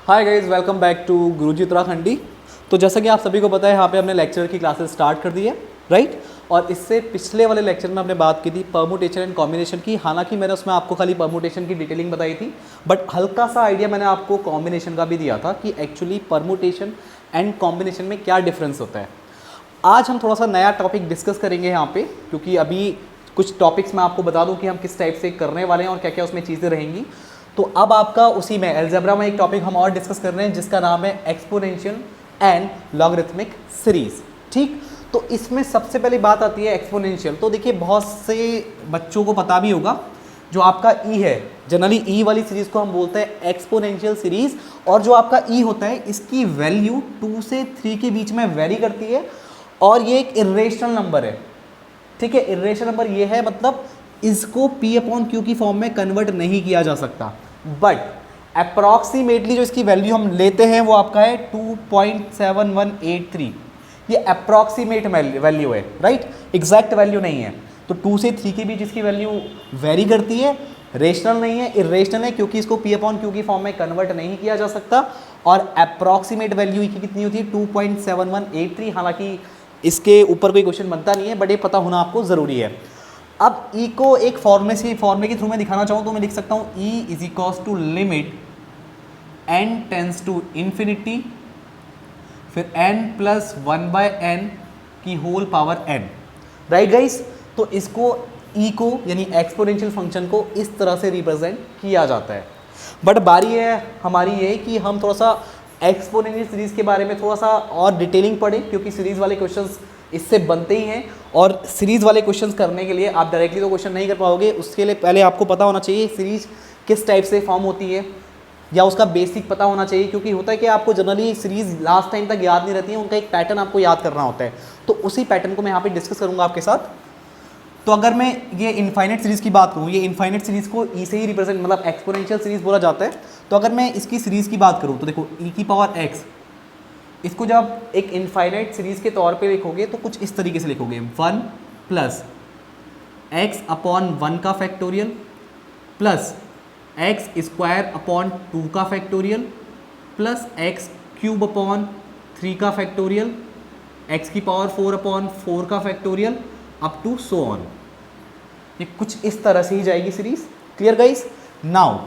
Hi guys, welcome back to Guruji Uttarakhandi. तो जैसा कि आप सभी को पता है, यहाँ पे हमने लेक्चर की क्लासेस स्टार्ट कर दी है, राइट। और इससे पिछले वाले लेक्चर में हमने बात की थी परमुटेशन एंड कॉम्बिनेशन की। हालांकि मैंने उसमें आपको खाली परमुटेशन की डिटेलिंग बताई थी, बट हल्का सा आइडिया मैंने आपको कॉम्बिनेशन का भी दिया था कि एक्चुअली परमुटेशन एंड कॉम्बिनेशन में क्या डिफरेंस होता है। आज हम थोड़ा सा नया टॉपिक डिस्कस करेंगे यहाँ पे, क्योंकि अभी कुछ टॉपिक्स मैं आपको बता दूँ कि हम किस टाइप से करने वाले हैं और क्या क्या उसमें चीज़ें रहेंगी। तो अब आपका उसी में अलजेब्रा में एक टॉपिक हम और डिस्कस कर रहे हैं जिसका नाम है एक्सपोनेंशियल एंड लॉगरिथमिक सीरीज। ठीक, तो इसमें सबसे पहले बात आती है एक्सपोनेंशियल। तो देखिए, बहुत से बच्चों को पता भी होगा, जो आपका ई है, जनरली ई वाली सीरीज को हम बोलते हैं एक्सपोनेंशियल सीरीज। और जो आपका ई होता है, इसकी वैल्यू 2 से 3 के बीच में वेरी करती है और ये एक इर्रेशनल नंबर है। ठीक है, इर्रेशनल नंबर ये है, मतलब इसको P अपॉन Q की फॉर्म में कन्वर्ट नहीं किया जा सकता। बट अप्रॉक्सीमेटली जो इसकी वैल्यू हम लेते हैं वो आपका है 2.7183। ये अप्रॉक्सीमेट वैल्यू है, राइट, एग्जैक्ट वैल्यू नहीं है। तो 2 से 3 के बीच इसकी वैल्यू वेरी करती है, रेशनल नहीं है, इर्रेशनल है, क्योंकि इसको P अपॉन Q की फॉर्म में कन्वर्ट नहीं किया जा सकता। और अप्रॉक्सीमेट वैल्यू की कितनी होती है, 2.7183। हालांकि इसके ऊपर कोई क्वेश्चन बनता नहीं है, बट ये पता होना आपको ज़रूरी है। अब ई को एक फॉर्मूले के थ्रू मैं दिखाना चाहूँ तो मैं लिख सकता हूँ e is equals to limit n tends to infinity, फिर एन प्लस 1/n की whole power n, right guys. तो इसको ई को यानी एक्सपोनेंशियल फंक्शन को इस तरह से रिप्रेजेंट किया जाता है। बट बारी है हमारी ये कि हम थोड़ा सा एक्सपोनेंशियल सीरीज के बारे में थोड़ा सा और डिटेलिंग पढ़ें, क्योंकि सीरीज वाले क्वेश्चंस इससे बनते ही हैं। और सीरीज़ वाले क्वेश्चंस करने के लिए आप डायरेक्टली तो क्वेश्चन नहीं कर पाओगे, उसके लिए पहले आपको पता होना चाहिए सीरीज किस टाइप से फॉर्म होती है, या उसका बेसिक पता होना चाहिए। क्योंकि होता है कि आपको जनरली सीरीज लास्ट टाइम तक याद नहीं रहती है, उनका एक पैटर्न आपको याद करना होता है। तो उसी पैटर्न को मैं यहाँ पे डिस्कस करूँगा आपके साथ। तो अगर मैं ये इनफाइनाइट सीरीज़ की बात करूँ, ये इनफाइनाइट सीरीज़ को ई से ही रिप्रेजेंट, मतलब एक्सपोनेंशियल सीरीज़ बोला जाता है। तो अगर मैं इसकी सीरीज़ की बात करूँ तो देखो, ई की पावर एक्स, इसको जब आप एक इनफाइनाइट सीरीज के तौर पे लिखोगे तो कुछ इस तरीके से लिखोगे, 1 प्लस एक्स अपॉन 1 का factorial plus x square upon 2 का factorial plus x cube upon 3 का फैक्टोरियल, एक्स की पावर 4 अपॉन 4 का factorial, up to so on. ये कुछ इस तरह से ही जाएगी सीरीज। Clear guys? नाउ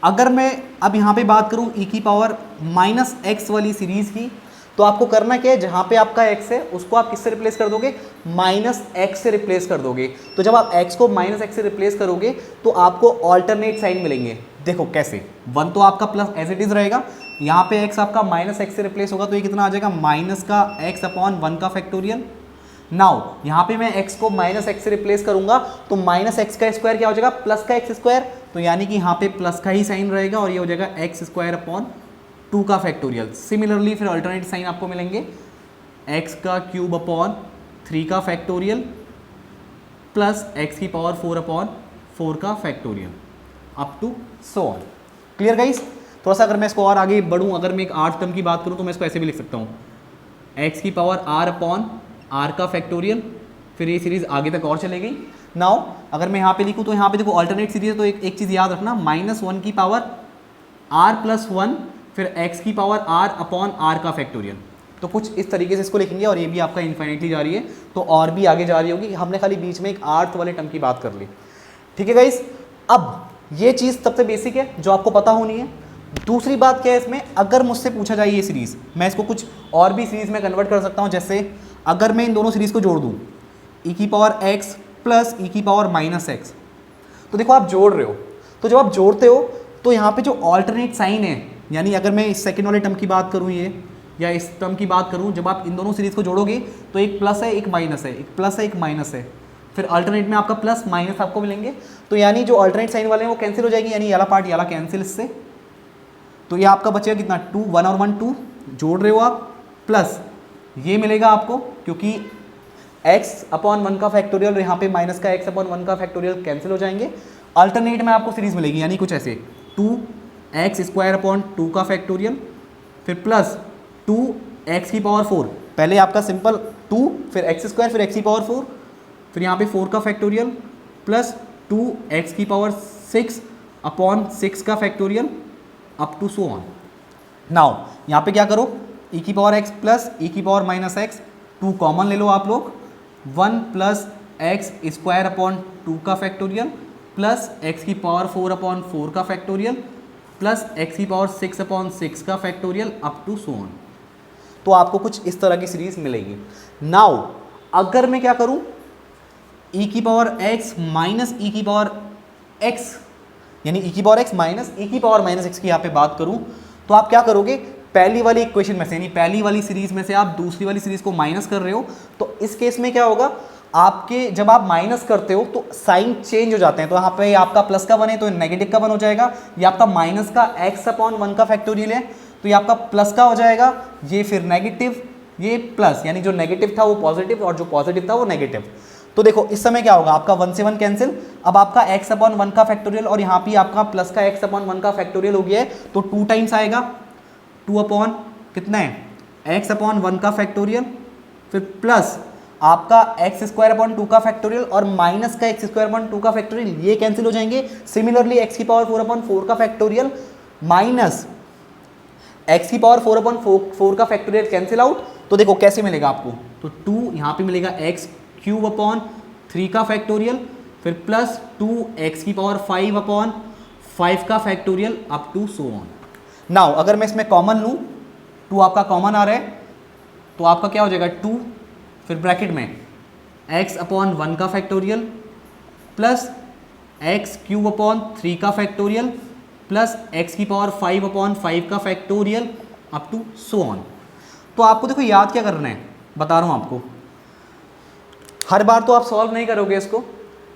अगर मैं अब यहाँ पे बात करूँ ई की पावर माइनस एक्स वाली सीरीज़ की, तो आपको करना क्या है, जहाँ पे आपका एक्स है उसको आप किससे रिप्लेस कर दोगे, माइनस एक्स से रिप्लेस कर दोगे। तो जब आप एक्स को माइनस एक्स से रिप्लेस करोगे तो आपको ऑल्टरनेट साइन मिलेंगे। देखो कैसे, 1 तो आपका प्लस एज इट इज़ रहेगा, यहाँ पे एक्स आपका माइनस एक्स से रिप्लेस होगा, तो ये कितना आ जाएगा, माइनस का एक्स अपॉन 1 का फैक्टोरियल। नाउ यहाँ पे मैं x को माइनस एक्स से रिप्लेस करूंगा तो माइनस एक्स का स्क्वायर क्या हो जाएगा, प्लस का एक्स स्क्वायर। तो यानी कि यहाँ पे प्लस का ही साइन रहेगा और ये हो जाएगा एक्स स्क्वायर अपॉन 2 का फैक्टोरियल। सिमिलरली फिर अल्टरनेट साइन आपको मिलेंगे, x का क्यूब अपॉन 3 का फैक्टोरियल प्लस एक्स की पावर 4 अपॉन 4 का factorial, up to so on. Clear guys? थोड़ा सा अगर मैं इसको और आगे बढ़ूँ, अगर मैं एक 8 टर्म की बात करूँ तो मैं इसको ऐसे भी लिख सकता हूँ, एक्स की पावर r अपॉन आर का फैक्टोरियल, फिर ये सीरीज आगे तक और चले गई। नाउ अगर मैं यहाँ पे लिखूँ तो यहाँ पे देखो अल्टरनेट सीरीज, तो एक चीज़ याद रखना, -1 की पावर r प्लस 1 फिर x की पावर r अपॉन r का फैक्टोरियल। तो कुछ इस तरीके से इसको लिखेंगे और ये भी आपका इन्फाइनाइटली जा रही है, तो और भी आगे जा रही होगी। हमने खाली बीच में एक 8th वाले टर्म की बात कर ली। ठीक है गाइस, अब ये चीज़ सबसे बेसिक है जो आपको पता होनी है। दूसरी बात क्या है इसमें, अगर मुझसे पूछा जाए ये सीरीज़, मैं इसको कुछ और भी सीरीज़ में कन्वर्ट कर सकता हूँ। जैसे अगर मैं इन दोनों सीरीज़ को जोड़ दूँ, ई की पावर एक्स प्लस ई की पावर माइनस एक्स, तो देखो आप जोड़ रहे हो, तो जब आप जोड़ते हो तो यहाँ पे जो ऑल्टरनेट साइन है, यानी अगर मैं इस सेकेंड वाले टर्म की बात करूँ ये, या इस टर्म की बात करूँ, जब आप इन दोनों सीरीज़ को जोड़ोगे तो एक प्लस है एक माइनस है, एक प्लस है एक माइनस है, फिर अल्टरनेट में आपका प्लस माइनस आपको मिलेंगे। तो यानी जो अल्टरनेट साइन वाले हैं वो कैंसिल हो जाएगी, यानी याला पार्ट याला कैंसिल इससे। तो ये आपका बचेगा कितना, 2 1 और 1 2 जोड़ रहे हो आप, प्लस ये मिलेगा आपको, क्योंकि x अपॉन 1 का फैक्टोरियल और यहाँ पे माइनस का x अपॉन 1 का फैक्टोरियल कैंसिल हो जाएंगे। अल्टरनेट में आपको सीरीज मिलेगी, यानी कुछ ऐसे 2x स्क्वायर अपॉन 2 का फैक्टोरियल, फिर प्लस 2x की पावर 4, पहले आपका सिंपल 2 फिर x स्क्वायर फिर x की पावर 4, फिर यहाँ पे 4 का फैक्टोरियल प्लस 2x की पावर 6 अपॉन 6 का factorial up to so on. Now यहाँ पे क्या करो, e की पावर x प्लस e की पावर माइनस एक्स, 2 कॉमन ले लो आप लोग, 1 प्लस एक्स स्क्वायर अपॉन 2 का फैक्टोरियल प्लस x की पावर 4 अपॉन 4 का फैक्टोरियल प्लस x की पावर 6 अपॉन 6 का factorial up to so on. तो आपको कुछ इस तरह की सीरीज मिलेगी। नाउ अगर मैं क्या करूं, e की पावर x माइनस e की पावर x, यानी e की पावर x माइनस e की पावर माइनस x की यहाँ पे बात करूं, तो आप क्या करोगे, पहली वाली इक्वेशन में से यानी पहली वाली सीरीज में से आप दूसरी वाली सीरीज को माइनस कर रहे हो, तो इस केस में क्या होगा, आपके जब आप माइनस करते हो तो साइन चेंज हो जाते हैं। तो यहाँ पे आपका प्लस का 1 है तो नेगेटिव का 1 हो जाएगा, ये आपका माइनस का x अपॉन 1 का फैक्टोरियल है तो ये आपका प्लस का हो जाएगा, ये फिर नेगेटिव, ये प्लस, यानी जो नेगेटिव था वो पॉजिटिव और जो पॉजिटिव था वो नेगेटिव। तो देखो इस समय क्या होगा, आपका 1 से 1 कैंसिल, अब आपका x अपॉन 1 का फैक्टोरियल और यहाँ पे आपका प्लस का x अपॉन 1 का फैक्टोरियल हो गया है, तो 2 टाइम्स आएगा, 2 अपॉन कितना है x अपॉन 1 का फैक्टोरियल, फिर प्लस आपका एक्स स्क्वायर अपॉन 2 का फैक्टोरियल और माइनस का एक्स स्क्वायर अपॉन 2 का फैक्टोरियल, ये कैंसिल हो जाएंगे। सिमिलरली एक्स की पावर 4 अपॉन 4 का फैक्टोरियल माइनस एक्स की पावर 4 अपॉन 4 का फैक्टोरियल कैंसिल आउट। तो देखो कैसे मिलेगा आपको, तो 2 यहाँ पे मिलेगा एक्स क्यूब अपॉन 3 का फैक्टोरियल, फिर प्लस 2 एक्स की पावर 5 अपॉन 5 का factorial up to so on. Now अगर मैं इसमें कॉमन लूँ, 2 आपका कॉमन आ रहा है तो आपका क्या हो जाएगा 2, फिर ब्रैकेट में x अपॉन 1 का factorial plus x cube upon 3 का फैक्टोरियल प्लस x की पावर 5 अपॉन 5 का factorial up to so on. तो आपको देखो याद क्या करना है, बता रहा हूँ आपको, हर बार तो आप सॉल्व नहीं करोगे इसको।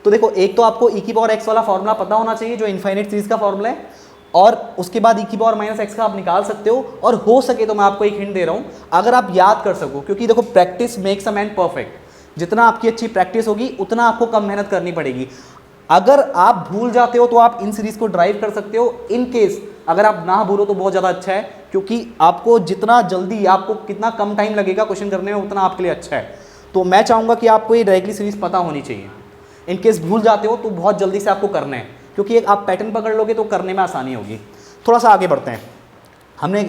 तो देखो एक तो आपको e की पावर x वाला फॉर्मूला पता होना चाहिए जो इनफाइनाइट सीरीज का फॉर्मूला है, और उसके बाद e की पावर माइनस एक्स का आप निकाल सकते हो, और हो सके तो मैं आपको एक हिंट दे रहा हूँ, अगर आप याद कर सको, क्योंकि देखो practice makes a man perfect, जितना आपकी अच्छी प्रैक्टिस होगी उतना आपको कम मेहनत करनी पड़ेगी। अगर आप भूल जाते हो तो आप इन सीरीज को ड्राइव कर सकते हो, इन केस अगर आप ना भूलो तो बहुत ज़्यादा अच्छा है, क्योंकि आपको जितना जल्दी, आपको कितना कम टाइम लगेगा क्वेश्चन करने में उतना आपके लिए अच्छा है। तो मैं चाहूँगा कि आपको ये डायरेक्टली सीरीज पता होनी चाहिए, इन केस भूल जाते हो तो बहुत जल्दी से आपको करना है, क्योंकि एक आप पैटर्न पकड़ लोगे तो करने में आसानी होगी। थोड़ा सा आगे बढ़ते हैं, हमने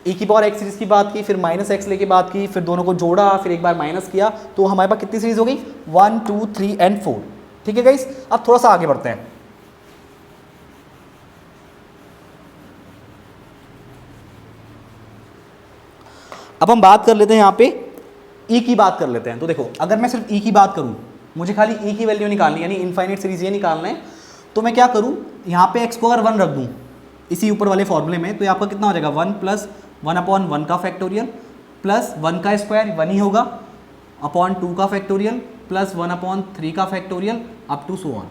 e की पावर x सीरीज की बात की, फिर माइनस एक्स लेके बात की, फिर दोनों को जोड़ा, फिर एक बार माइनस किया, तो हमारे पास कितनी सीरीज हो गई 1 2 3 एंड 4। ठीक है गाइस, अब थोड़ा सा आगे बढ़ते हैं। अब हम बात कर लेते हैं यहाँ पे e की बात कर लेते हैं। तो देखो अगर मैं सिर्फ e की बात करूँ, मुझे खाली e की वैल्यू निकालनी है, यानी इनफाइनाइट सीरीज ये निकालना है, तो मैं क्या करूँ, यहाँ पे x को अगर 1 रख दूँ इसी ऊपर वाले फॉर्मूले में, तो ये आपका कितना हो जाएगा 1 प्लस 1 अपॉन 1 का फैक्टोरियल प्लस 1 का स्क्वायर 1 ही होगा अपॉन 2 का फैक्टोरियल प्लस 1 अपॉन 3 का factorial up to so on.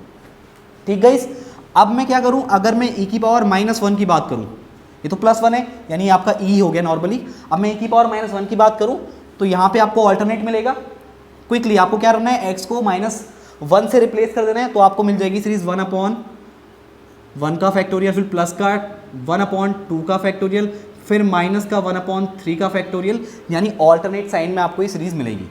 ठीक गाइस, अब मैं क्या करूँ, अगर मैं e की पावर माइनस 1 की बात करूँ, ये तो प्लस 1 है यानी आपका e हो गया नॉर्मली। अब मैं e की पावर माइनस 1 की बात करूँ तो यहाँ पे आपको ऑल्टरनेट मिलेगा। क्विकली आपको क्या करना है, x को माइनस 1 से रिप्लेस कर देना है, तो आपको मिल जाएगी सीरीज 1 अपॉन 1 का फैक्टोरियल, फिर प्लस का 1 अपॉन 2 का फैक्टोरियल, फिर माइनस का 1 अपॉन 3 का फैक्टोरियल, यानी ऑल्टरनेट साइन में आपको ये सीरीज मिलेगी।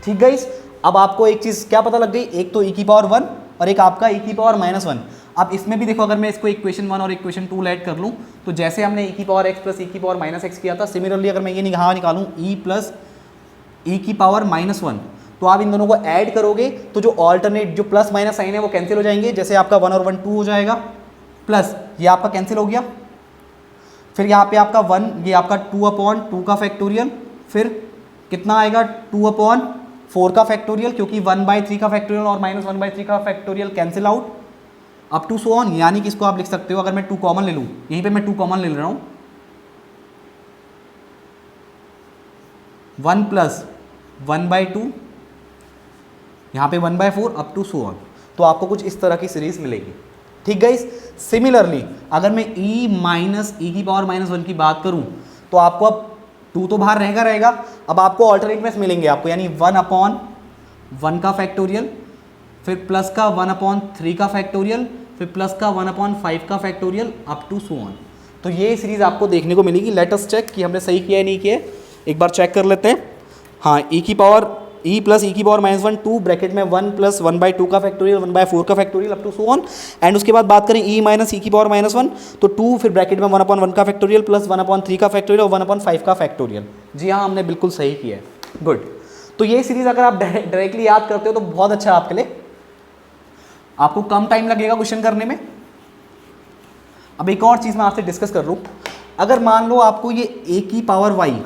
ठीक गाइस, अब आपको एक चीज़ क्या पता लग गई, एक तो e की पावर 1 और एक आपका e की पावर माइनस 1। अब इसमें भी देखो, अगर मैं इसको इक्वेशन 1 और इक्वेशन 2 ऐड कर लूँ, तो जैसे हमने e की पावर x प्लस e की पावर माइनस एक्स किया था, सिमिलरली अगर मैं ये निकालूँ e प्लस e की पावर माइनस 1, तो आप इन दोनों को ऐड करोगे तो जो ऑल्टरनेट जो प्लस माइनस साइन है वो कैंसिल हो जाएंगे। जैसे आपका 1 और 1 2 हो जाएगा, प्लस ये आपका कैंसिल हो गया, फिर यहाँ पे आपका 1, ये आपका 2 अपॉन 2 का फैक्टोरियल, फिर कितना आएगा 2 अपॉन 4 का फैक्टोरियल, क्योंकि 1/3 का फैक्टोरियल और माइनस 1/3 का factorial cancel out up to so on. यानी कि इसको आप लिख सकते हो, अगर मैं 2 कॉमन ले लूँ, यहीं पे मैं 2 कॉमन ले रहा हूँ, 1 प्लस 1/2, यहाँ पे 1/4 अप टू सो ऑन, तो आपको कुछ इस तरह की सीरीज मिलेगी। ठीक गाइस, सिमिलरली अगर मैं e माइनस e की पावर माइनस 1 की बात करूँ, तो आपको अब 2 तो बाहर रहेगा, अब आपको ऑल्टरनेट में मिलेंगे आपको, यानी 1 अपॉन 1 का फैक्टोरियल, फिर प्लस का 1 अपॉन 3 का फैक्टोरियल, फिर प्लस का 1 अपॉन 5 का factorial up to so on. तो ये सीरीज आपको देखने को मिलेगी। लेट अस चेक कि हमने सही किया है नहीं किया है, एक बार चेक कर लेते हैं। हाँ, e की पावर ई प्लस ई की पावर -1 2 ब्रैकेट में 1 प्लस 1/2 का फैक्टोरियल 1/4 का factorial up to so on. And उसके बाद बात करें ई माइनस ई की पावर -1 तो 2 फिर ब्रैकेट में 1/1 का फैक्टोरियल प्लस 1/3 का फैक्टोरियल और 1/5 का फैक्टोरियल। जी हाँ, हमने बिल्कुल सही किया है, गुड। तो ये सीरीज अगर आप डायरेक्टली याद करते हो तो बहुत अच्छा है आपके लिए, आपको कम टाइम लगेगा क्वेश्चन करने में। अब एक और चीज़ मैं आपसे डिस्कस कर लूँ, अगर मान लो आपको ये ए की पावर वाई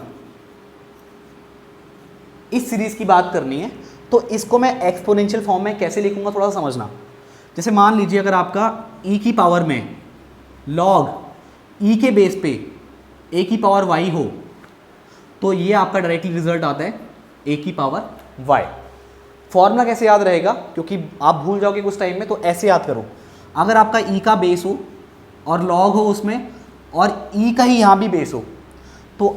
इस सीरीज की बात करनी है तो इसको मैं एक्सपोनेंशियल फॉर्म में कैसे लिखूंगा थोड़ा सा समझना। जैसे मान लीजिए अगर आपका ई की पावर में लॉग ई के बेस पे ए की पावर वाई हो तो ये आपका डायरेक्टली रिजल्ट आता है ए की पावर वाई। फॉर्मूला कैसे याद रहेगा, क्योंकि आप भूल जाओगे कुछ टाइम में, तो ऐसे याद करो, अगर आपका ई का बेस हो और लॉग हो उसमें और ई का ही यहाँ भी बेस हो तो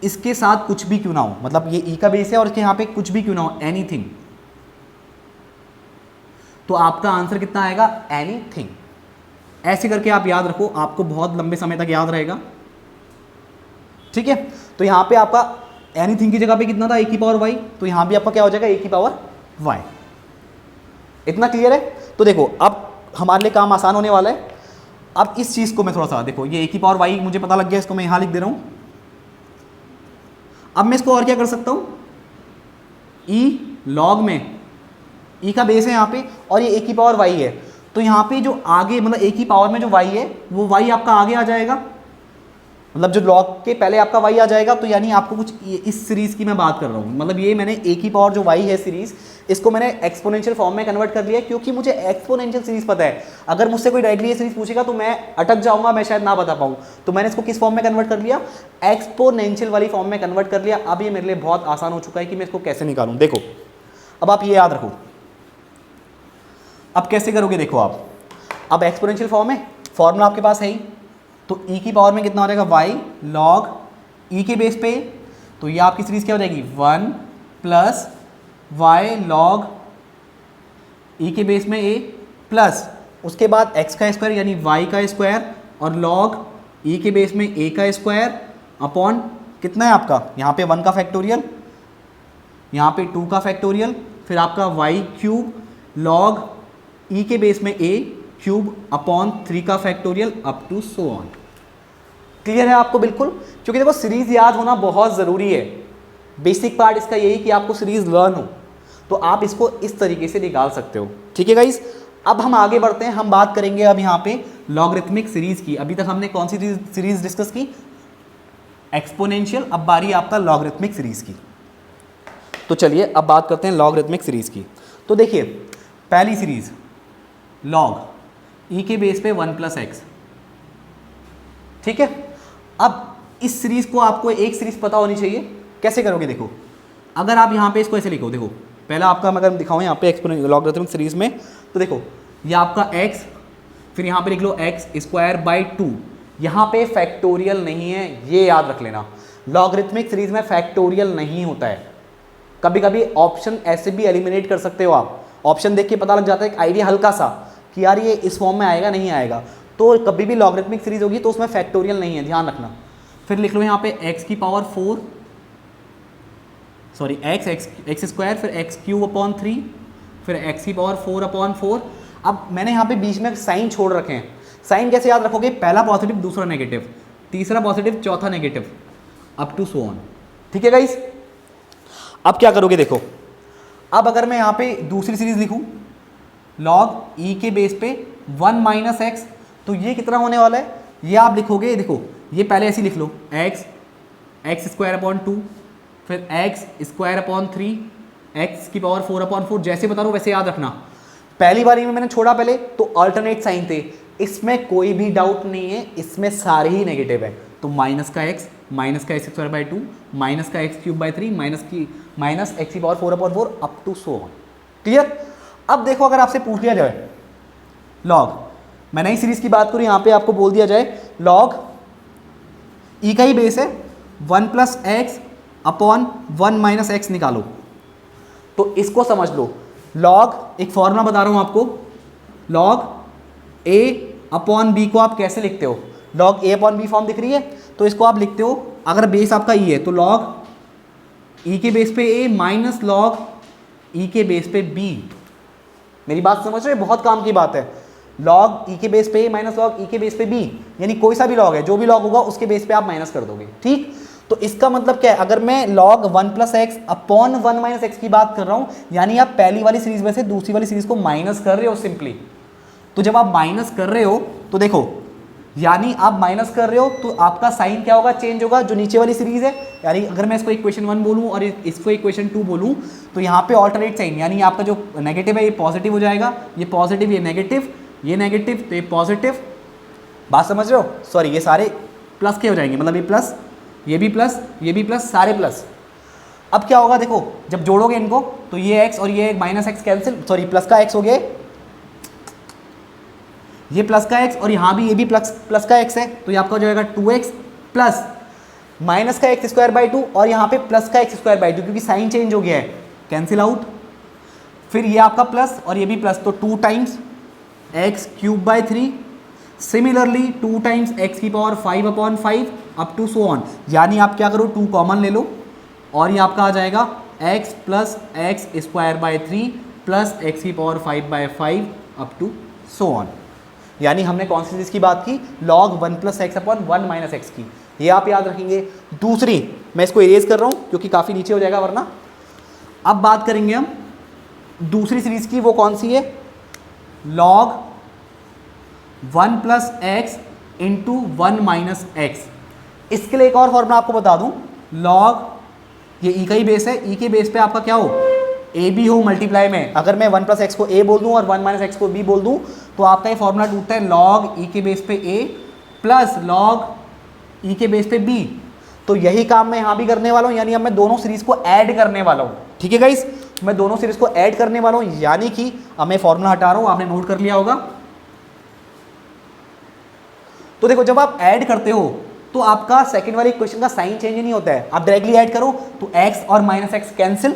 इसके साथ कुछ भी क्यों ना हो, मतलब ये ई का बेस है और इसके यहाँ पे कुछ भी क्यों ना हो, एनीथिंग, तो आपका आंसर कितना आएगा, एनीथिंग। ऐसे करके आप याद रखो, आपको बहुत लंबे समय तक याद रहेगा, ठीक है। तो यहाँ पे आपका एनीथिंग की जगह पे कितना था, ए की पावर वाई, तो यहाँ भी आपका क्या हो जाएगा, ए की पावर वाई। इतना क्लियर है। तो देखो अब हमारे लिए काम आसान होने वाला है। अब इस चीज़ को मैं थोड़ा सा देखो, ये ए की पावर वाई मुझे पता लग गया, इसको मैं यहाँ लिख दे रहा हूँ। अब मैं इसको और क्या कर सकता हूँ, ई लॉग में ई का बेस है यहाँ पे और ये ए की पावर वाई है, तो यहाँ पे जो आगे मतलब ए की पावर में जो वाई है वो वाई आपका आगे आ जाएगा, मतलब जो लॉग के पहले आपका वाई आ जाएगा। तो यानी आपको कुछ इस सीरीज की मैं बात कर रहा हूँ, मतलब ये मैंने ए की पावर जो वाई है सीरीज, इसको मैंने एक्सपोनेंशियल फॉर्म में कन्वर्ट कर लिया है, क्योंकि मुझे एक्सपोनेंशियल सीरीज पता है। अगर मुझसे कोई डायरेक्टली ये सीरीज पूछेगा तो मैं अटक जाऊंगा, मैं शायद ना बता पाऊँ, तो मैंने इसको किस फॉर्म में कन्वर्ट कर लिया, एक्सपोनेंशियल वाली फॉर्म में कन्वर्ट कर लिया। अब ये मेरे लिए बहुत आसान हो चुका है कि मैं इसको कैसे निकालूँ। देखो अब आप ये याद रखो, अब कैसे करोगे, देखो आप अब एक्सपोनेंशियल फॉर्म है, फॉर्मूला आपके पास है ही, तो ई की पावर में कितना हो जाएगा, वाई लॉग ई के बेस पे, तो ये आपकी सीरीज क्या हो जाएगी, 1 प्लस वाई लॉग ई के बेस में ए प्लस उसके बाद एक्स का स्क्वायर यानी वाई का स्क्वायर और लॉग ई के बेस में ए का स्क्वायर अपॉन कितना है आपका, यहाँ पे 1 का फैक्टोरियल, यहाँ पे 2 का फैक्टोरियल, फिर आपका वाई क्यूब लॉग ई के बेस में ए क्यूब अपॉन 3 का factorial up to so on. Clear है आपको बिल्कुल, क्योंकि देखो सीरीज याद होना बहुत ज़रूरी है। बेसिक पार्ट इसका यही कि आपको सीरीज लर्न हो, तो आप इसको इस तरीके से निकाल सकते हो, ठीक है गाइस। अब हम आगे बढ़ते हैं, हम बात करेंगे अब यहाँ पे लॉगरिथमिक सीरीज की। अभी तक हमने कौन सी सीरीज डिस्कस की, एक्सपोनेंशियल, अब बारी आपका लॉगरिथमिक सीरीज की। तो चलिए अब बात करते हैं लॉगरिथमिक सीरीज की। तो देखिए पहली सीरीज लॉग ई के बेस पे 1 प्लस एक्स, ठीक है। अब इस सीरीज को आपको एक सीरीज पता होनी चाहिए, कैसे करोगे, देखो अगर आप यहाँ पे इसको ऐसे लिखो, देखो पहला आपका मैं अगर दिखाऊँ यहाँ पे एक्सपोनेंशियल लॉगरिथमिक सीरीज में, तो देखो ये आपका x, फिर यहाँ पे लिख लो एक्स स्क्वायर बाई 2, यहाँ पे फैक्टोरियल नहीं है, ये याद रख लेना। लॉगरिथमिक सीरीज में फैक्टोरियल नहीं होता है। कभी कभी ऑप्शन ऐसे भी एलिमिनेट कर सकते हो आप, ऑप्शन देख के पता लग जाता है एक आइडिया हल्का सा कि यार ये इस फॉर्म में आएगा नहीं आएगा। तो कभी भी लॉगरिथमिक सीरीज होगी तो उसमें फैक्टोरियल नहीं है, ध्यान रखना। फिर लिख लो यहाँ पे एक्स की पावर 4, सॉरी एक्स स्क्वायर, फिर एक्स क्यूब अपॉन 3, फिर एक्स की पावर 4 अपॉन 4। अब मैंने यहाँ पे बीच में साइन छोड़ रखे हैं, साइन कैसे याद रखोगे, पहला पॉजिटिव दूसरा नेगेटिव, तीसरा पॉजिटिव चौथा negative up to so on, ठीक है गाइस। अब क्या करोगे, देखो अब अगर मैं यहाँ पे दूसरी सीरीज लिखूँ लॉग ई के बेस पे 1 माइनस एक्स, तो ये कितना होने वाला है, ये आप लिखोगे, देखो ये पहले ऐसे लिख लो एक्स स्क्वायर अपॉन 2, फिर एक्स स्क्वायर अपॉन 3, एक्स की पावर 4 अपॉन 4, जैसे बता रहा हूँ वैसे याद रखना। पहली बारी में मैंने छोड़ा पहले तो अल्टरनेट साइन थे, इसमें कोई भी डाउट नहीं है, इसमें सारे ही नेगेटिव है। तो माइनस का एक्स स्क्वायर बाई 2, माइनस का x cube by 3, minus x की power 4 upon 4 up to so on. Clear. अब देखो अगर आपसे पूछ लिया जाए लॉग, मैं नई सीरीज की बात करूँ, यहाँ पे आपको बोल दिया जाए लॉग ई का ही बेस है 1 plus x upon 1 minus x निकालो, तो इसको समझ लो। लॉग एक फॉर्मूला बता रहा हूँ आपको, लॉग ए अपॉन बी को आप कैसे लिखते हो, लॉग ए अपॉन बी फॉर्म दिख रही है, तो इसको आप लिखते हो, अगर बेस आपका ई है तो लॉग ई के बेस पे ए माइनस लॉग ई के बेस पे बी। मेरी बात समझ रहे हो, बहुत काम की बात है। लॉग ई के बेस पे ए माइनस लॉग ई के बेस पे बी, यानी कोई सा भी लॉग है, जो भी लॉग होगा उसके बेस पे आप माइनस कर दोगे, ठीक। तो इसका मतलब क्या है, अगर मैं log 1 plus x upon 1 minus x की बात कर रहा हूं, यानी आप पहली वाली सीरीज में से दूसरी वाली सीरीज को माइनस कर रहे हो सिंपली। तो जब आप माइनस कर रहे हो तो देखो, यानी आप माइनस कर रहे हो तो आपका साइन क्या होगा, चेंज होगा, जो नीचे वाली सीरीज है। यानी अगर मैं इसको इक्वेशन 1 बोलूं और इसको इक्वेशन 2 बोलूं, तो यहाँ पे ऑल्टरनेट साइन, यानी आपका जो नेगेटिव है ये पॉजिटिव हो जाएगा, ये पॉजिटिव ये नेगेटिव, ये नेगेटिव तो ये पॉजिटिव। बात समझ रहे हो, सॉरी ये सारे प्लस के हो जाएंगे, मतलब ये प्लस, ये भी प्लस, ये भी प्लस, सारे प्लस। अब क्या होगा देखो, जब जोड़ोगे इनको तो ये x और ये minus x cancel, sorry plus का x हो गया, ये प्लस का x और यहाँ भी ये भी प्लस का x है, तो ये आपका हो जाएगा 2x प्लस माइनस का एक्स स्क्वायर बाई 2 और यहाँ पे प्लस का एक्स स्क्वायर बाई 2, क्योंकि साइन चेंज हो गया है, कैंसिल आउट। फिर ये आपका प्लस और ये भी प्लस, तो 2 times x cube by 3, similarly 2 times x की power 5 upon 5 up to so on. यानी आप क्या करो, 2 कॉमन ले लो और ये आपका आ जाएगा x plus x square by 3 plus x की power 5 by 5 up to so on. यानी हमने कौन सी चीज़ की बात की, log 1 plus x upon 1 minus x की, ये आप याद रखेंगे। दूसरी, मैं इसको इरेज कर रहा हूँ क्योंकि काफ़ी नीचे हो जाएगा वरना। अब बात करेंगे हम दूसरी सीरीज की, वो कौन सी है, log 1 plus x into 1 minus x. इसके लिए एक और फॉर्मूला आपको बता दूं, log, ये ई का ही बेस है, ई के बेस पे आपका क्या हो, ए बी हो मल्टीप्लाई में। अगर मैं 1 प्लस एक्स को ए बोल दूं और 1 माइनस एक्स को बी बोल दूं, तो आपका ये फॉर्मूला टूटता है log ई के बेस पे ए प्लस log ई के बेस पे बी। तो यही काम मैं यहाँ भी करने वाला हूँ, यानी अब मैं दोनों सीरीज को ऐड करने वाला हूँ, ठीक है गाइस, मैं दोनों सीरीज को ऐड करने वाला हूँ। यानी कि अब मैं फॉर्मूला हटा रहा हूँ, आपने नोट कर लिया होगा। तो देखो, जब आप ऐड करते हो तो आपका सेकंड वाले इक्वेशन का साइन चेंज नहीं होता है, आप डायरेक्टली ऐड करो तो x और माइनस एक्स कैंसिल,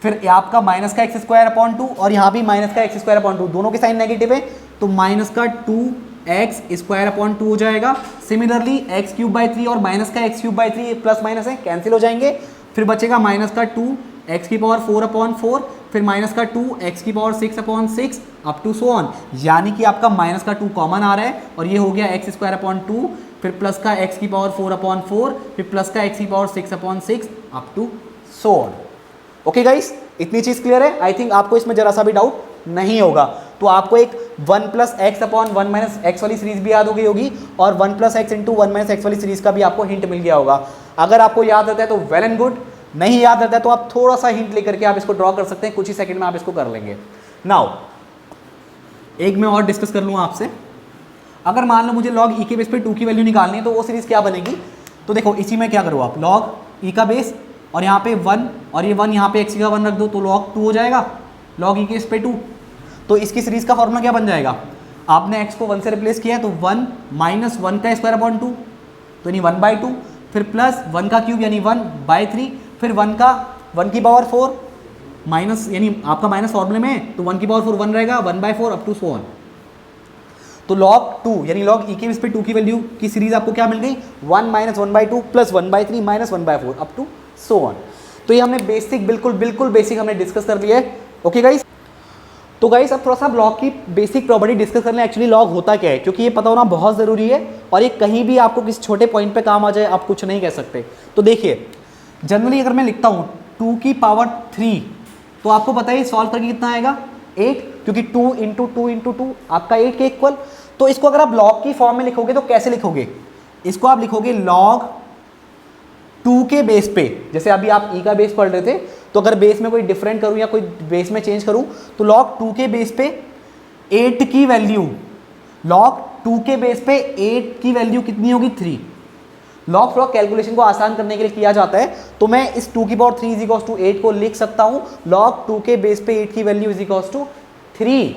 फिर आपका माइनस का एक्स स्क्वायर अपॉन 2 और यहाँ भी माइनस का एक्स स्क्वायर अपॉन 2, दोनों के साइन नेगेटिव है, तो माइनस का 2x स्क्वायर अपॉन 2 हो जाएगा। सिमिलरली एक्स क्यूब बाई 3 और माइनस का x cube by 3 plus minus है, कैंसिल हो जाएंगे। फिर बचेगा माइनस का 2x की पावर 4 अपॉन 4, फिर माइनस का 2x की power 6 upon 6 up to so on. यानी कि आपका माइनस का 2 कॉमन आ रहा है और ये हो गया एक्स स्क्वायर अपॉन 2, फिर प्लस का x की पावर 4 अपॉन 4, फिर प्लस का x की power 6 upon 6 up to so on. Okay guys, इतनी चीज़ क्लियर है। आई थिंक आपको इसमें जरा सा भी डाउट नहीं होगा। तो आपको एक 1 plus x upon 1 minus x वाली सीरीज भी याद हो गई होगी और 1 plus x into 1 minus x वाली सीरीज का भी आपको हिंट मिल गया होगा। अगर आपको याद रहता है तो वेल एंड गुड, नहीं याद रहता है तो आप थोड़ा सा हिंट लेकर के आप इसको ड्रॉ कर सकते हैं, कुछ ही सेकंड में आप इसको कर लेंगे। नाउ एक मैं और डिस्कस कर लूँ आपसे, अगर मान लो मुझे log e के बेस पे 2 की वैल्यू निकालनी है तो वो सीरीज क्या बनेगी। तो देखो इसी में क्या करो आप, log e का बेस और यहाँ पे 1 और ये 1 यहाँ पे x का 1 रख दो तो log 2 हो जाएगा, log e के बेस पे 2। तो इसकी सीरीज का फॉर्मूला क्या बन जाएगा, आपने x को 1 से रिप्लेस किया है तो 1 माइनस 1 का स्क्वायर अपॉन 2 तो यानी 1/2, फिर प्लस 1 का क्यूब यानी 1/3, फिर 1 की पावर 4 माइनस, यानी आपका माइनस फॉर्मूले में है तो 1 की पावर 4 1 रहेगा, 1/4 अप टू सो ऑन। तो log 2 यानी log e के बेस पे 2 की वैल्यू की सीरीज आपको क्या मिल गई, 1 minus 1/2 plus 1/3 minus 1/4 up to so on. तो ये हमने बेसिक बिल्कुल बेसिक हमने डिस्कस कर लिया है। ओके गाइस, तो गाइस अब थोड़ा सा log की बेसिक प्रॉपर्टी डिस्कस कर लें, एक्चुअली log होता क्या है, क्योंकि ये पता होना बहुत ज़रूरी है और ये कहीं भी आपको किसी छोटे पॉइंट पे काम आ जाए आप कुछ नहीं कह सकते। तो देखिए जनरली अगर मैं लिखता हूँ 2 की पावर 3 तो आपको पता है सॉल्व करके कितना आएगा 8, क्योंकि 2 इंटू 2 इंटू 2 आपका 8 के इक्वल। तो इसको अगर आप log की फॉर्म में लिखोगे तो कैसे लिखोगे, इसको आप लिखोगे log 2 के बेस पे, जैसे अभी आप e का बेस पढ़ रहे थे, तो अगर बेस में कोई डिफरेंट करूं या कोई बेस में चेंज करूं तो log 2 के बेस पे 8 की वैल्यू, log 2 के बेस पे 8 की वैल्यू कितनी होगी 3। log फ्लॉग कैलकुलेशन को आसान करने के लिए किया जाता है, तो मैं इस 2 की पावर 3 इज 8 को लिख सकता हूं log 2 के बेस पे 8 की वैल्यू इज 3।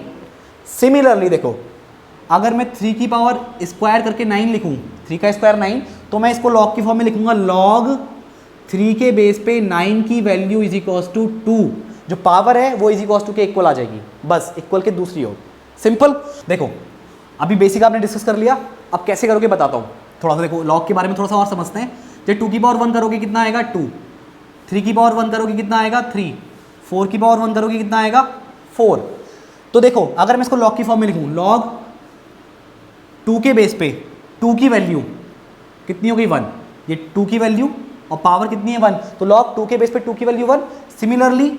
सिमिलरली देखो अगर मैं 3 की पावर स्क्वायर करके 9 लिखूं, 3 का स्क्वायर 9, तो मैं इसको log की फॉर्म में लिखूंगा log 3 के बेस पे 9 की वैल्यू इज 2, जो पावर है वो इज के इक्वल आ जाएगी, बस इक्वल के दूसरी ओर, सिंपल। देखो अभी बेसिक आपने डिस्कस कर लिया, अब कैसे करोगे बताता हूँ थोड़ा सा। देखो log के बारे में थोड़ा सा और समझते हैं। जब 2 की पावर 1 करोगे कितना आएगा 2, 3 की पावर 1 करोगे कितना आएगा 3, 4 की पावर 1 करोगे कितना आएगा 4। तो देखो अगर मैं इसको लॉग की फॉर्म में लिखूं, लॉग 2 के बेस पे 2 की वैल्यू कितनी हो गई 1, ये 2 की वैल्यू और पावर कितनी है 1, तो log 2 के बेस पे 2 की वैल्यू 1। सिमिलरली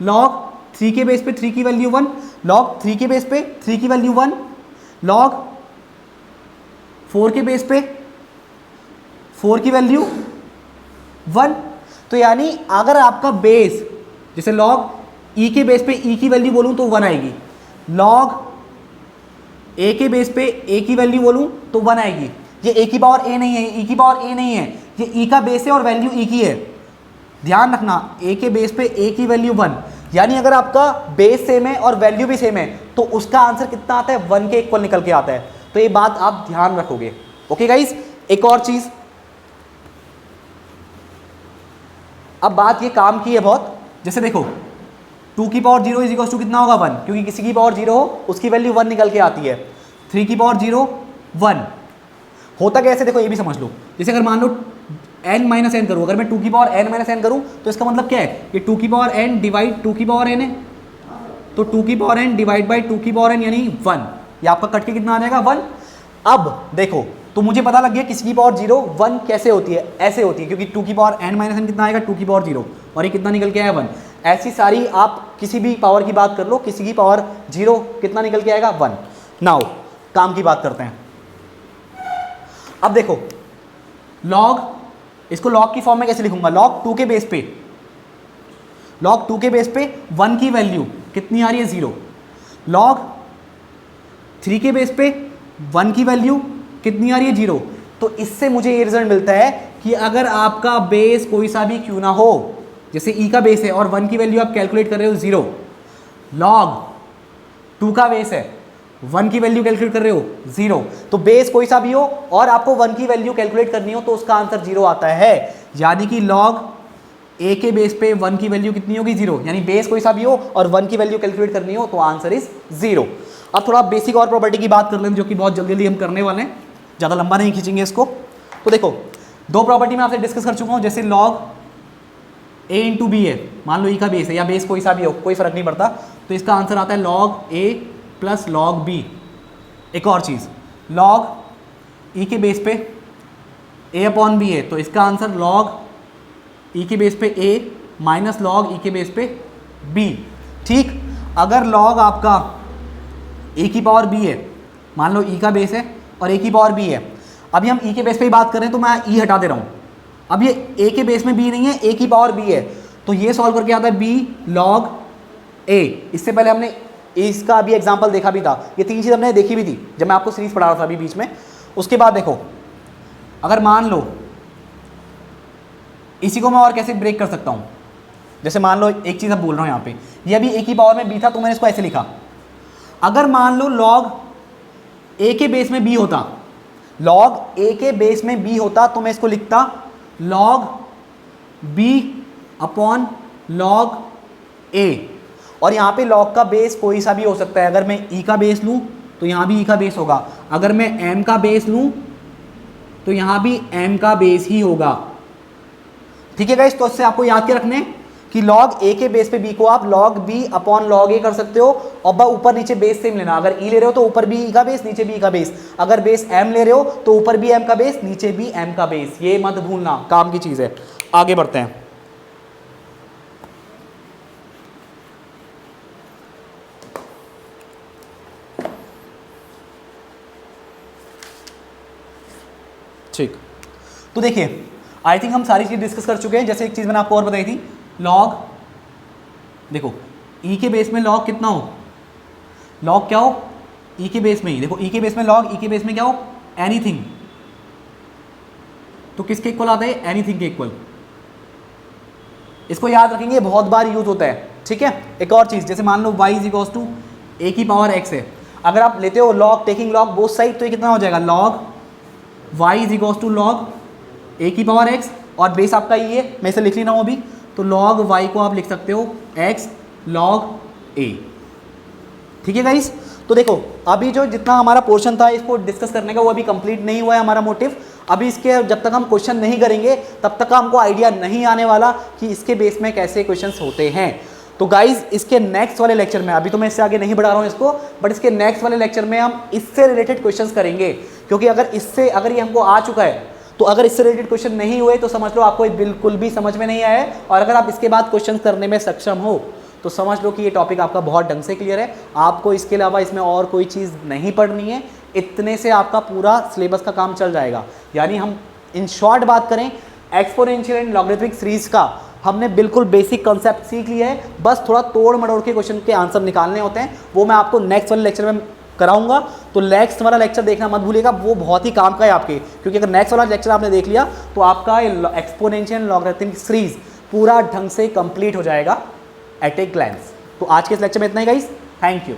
log 3 के बेस पे 3 की वैल्यू 1, log 3 के बेस पे 3 की वैल्यू 1, log 4 के बेस पे 4 की वैल्यू 1। तो यानी अगर आपका बेस जैसे log e के बेस पे e की वैल्यू बोलूं तो 1 आएगी, log a के बेस पे a की वैल्यू बोलूं तो 1 आएगी। ये a की पावर a नहीं है, e की पावर a नहीं है, ये e का बेस है और वैल्यू e की है। ध्यान रखना a के बेस पे a की वैल्यू 1, यानी अगर आपका बेस सेम है और वैल्यू भी सेम है तो उसका आंसर कितना आता है 1 के इक्वल निकल के आता है। तो ये बात आप ध्यान रखोगे। ओके गाइस, एक और चीज, अब बात ये काम की है बहुत, जैसे देखो 2 की पावर 0 इज इक्वल टू कितना होगा 1, क्योंकि किसी की पावर 0 हो उसकी वैल्यू 1 निकल के आती है। 3 की पावर 0 1 होता कैसे, देखो ये भी समझ लो। जैसे अगर मान लो n माइनस एन करूँ, अगर मैं 2 की पावर n माइनस एन करूँ तो इसका मतलब क्या है, ये 2 की पावर n डिवाइड 2 की पावर n है, तो 2 की पावर n डिवाइड बाई 2 की पावर n यानी 1, ये आपका कट के कितना आ जाएगा 1। अब देखो तो मुझे पता लग गया किसी की पावर 0 1 कैसे होती है, ऐसे होती है, क्योंकि 2 की पावर n माइनस एन कितना आएगा 2 की पावर 0 और ये कितना निकल के आया 1। ऐसी सारी आप किसी भी पावर की बात कर लो, किसी की पावर 0 कितना निकल के आएगा 1। नाउ काम की बात करते हैं। अब देखो log, इसको log की फॉर्म में कैसे लिखूंगा, log 2 के बेस पे, log 2 के बेस पे 1 की वैल्यू कितनी आ रही है 0, log 3 के बेस पे 1 की वैल्यू कितनी आ रही है 0। तो इससे मुझे ये रिजल्ट मिलता है कि अगर आपका बेस कोई सा भी क्यों ना हो, जैसे e का बेस है और 1 की वैल्यू आप कैलकुलेट कर रहे हो 0, log 2 का बेस है 1 की वैल्यू कैलकुलेट कर रहे हो 0, तो बेस कोई सा भी हो और आपको 1 की वैल्यू कैलकुलेट करनी हो तो उसका आंसर 0 आता है। यानी कि log a के बेस पे 1 की वैल्यू कितनी होगी 0, यानी बेस कोई सा भी हो और 1 की वैल्यू कैलकुलेट करनी हो तो आंसर इज 0। अब थोड़ा बेसिक और प्रॉपर्टी की बात कर लें जो कि बहुत जल्दी जल्दी हम करने वाले हैं, ज़्यादा लंबा नहीं खींचेंगे इसको। तो देखो दो प्रॉपर्टी मैं आपसे डिस्कस कर चुका हूँ, जैसे log a इंटू बी है, मान लो e का बेस है या बेस कोई सा भी हो, कोई फर्क नहीं पड़ता, तो इसका आंसर आता है log a plus log b। एक और चीज़, log e के बेस पे a अपॉन b है, तो इसका आंसर log e के बेस पे a माइनस log e के बेस पे b। ठीक, अगर log आपका a की पावर b है, मान लो e का बेस है और a की पावर b है, अभी हम e के बेस पे ही बात कर रहे हैं तो मैं e हटा दे रहा हूँ। अब ये a के बेस में b नहीं है, a की पावर b है, तो ये सॉल्व करके आता है b log a। इससे पहले हमने इसका अभी एग्जाम्पल देखा भी था, ये तीन चीज़ हमने देखी भी थी जब मैं आपको सीरीज पढ़ा रहा था अभी बीच में। उसके बाद देखो अगर मान लो इसी को मैं और कैसे ब्रेक कर सकता हूँ, जैसे मान लो एक चीज़ अब बोल रहा हूँ यहाँ पे, ये अभी a की पावर में b था तो मैंने इसको ऐसे लिखा। अगर मान लो log a के बेस में b होता, log a के बेस में b होता तो मैं इसको लिखता log b upon log a, और यहाँ पे log का बेस कोई सा भी हो सकता है। अगर मैं e का बेस लूँ तो यहाँ भी e का बेस होगा, अगर मैं m का बेस लूँ तो यहाँ भी m का बेस ही होगा। ठीक है गाइस, तो इससे आपको याद के रखने कि log a के बेस पे b को आप log b upon log a कर सकते हो, और ऊपर नीचे बेस सेम लेना। अगर e ले रहे हो तो ऊपर भी e का बेस नीचे भी e का बेस, अगर बेस m ले रहे हो तो ऊपर भी m का बेस नीचे भी m का बेस, ये मत भूलना, काम की चीज़ है। आगे बढ़ते हैं। ठीक, तो देखिए आई थिंक हम सारी चीज़ डिस्कस कर चुके हैं। जैसे एक चीज़ मैंने आपको और बताई थी, log, देखो e के बेस में log कितना हो, log क्या हो e के बेस में ही, देखो e के बेस में log, e के बेस में क्या हो एनीथिंग, तो किसके इक्वल आता है एनीथिंग के इक्वल। इसको याद रखेंगे, बहुत बार यूज होता है। ठीक है, एक और चीज़, जैसे मान लो y is equals to a की पावर x है, अगर आप लेते हो log taking log both side तो ये कितना हो जाएगा log y is equals to log a की पावर x, और बेस आपका ये है, मैं इसे लिख लेना हूँ अभी, तो log y को आप लिख सकते हो x log a। ठीक है गाइस, तो देखो अभी जो जितना हमारा पोर्शन था इसको डिस्कस करने का वो अभी कंप्लीट नहीं हुआ है हमारा मोटिव। अभी इसके जब तक हम क्वेश्चन नहीं करेंगे तब तक हमको आइडिया नहीं आने वाला कि इसके बेस में कैसे क्वेश्चंस होते हैं। तो गाइज इसके नेक्स्ट वाले लेक्चर में, अभी तो मैं इससे आगे नहीं बढ़ा रहा हूँ इसको, बट इसके नेक्स्ट वाले लेक्चर में हम इससे रिलेटेड क्वेश्चंस करेंगे, क्योंकि अगर ये हमको आ चुका है तो अगर इससे रिलेटेड क्वेश्चन नहीं हुए तो समझ लो आपको बिल्कुल भी समझ में नहीं आया, और अगर आप इसके बाद क्वेश्चन करने में सक्षम हो तो समझ लो कि ये टॉपिक आपका बहुत ढंग से क्लियर है। आपको इसके अलावा इसमें और कोई चीज़ नहीं पढ़नी है, इतने से आपका पूरा सिलेबस का काम चल जाएगा। यानी हम इन शॉर्ट बात करें, एक्सपोनेंशियल एंड लॉगरिथमिक सीरीज का हमने बिल्कुल बेसिक कॉन्सेप्ट सीख लिया है, बस थोड़ा तोड़ मड़ोड़ के क्वेश्चन के आंसर निकालने होते हैं, वो मैं आपको नेक्स्ट वाले लेक्चर में कराऊंगा। तो नेक्स्ट वाला लेक्चर देखना मत भूलिएगा, वो बहुत ही काम का है आपके, क्योंकि अगर नेक्स्ट वाला लेक्चर आपने देख लिया तो आपका एक्सपोनेंशियल एंड लॉगरिथमिक सीरीज पूरा ढंग से कंप्लीट हो जाएगा एट ए ग्लैंस। तो आज के इस लेक्चर में इतना ही गाइस, थैंक यू।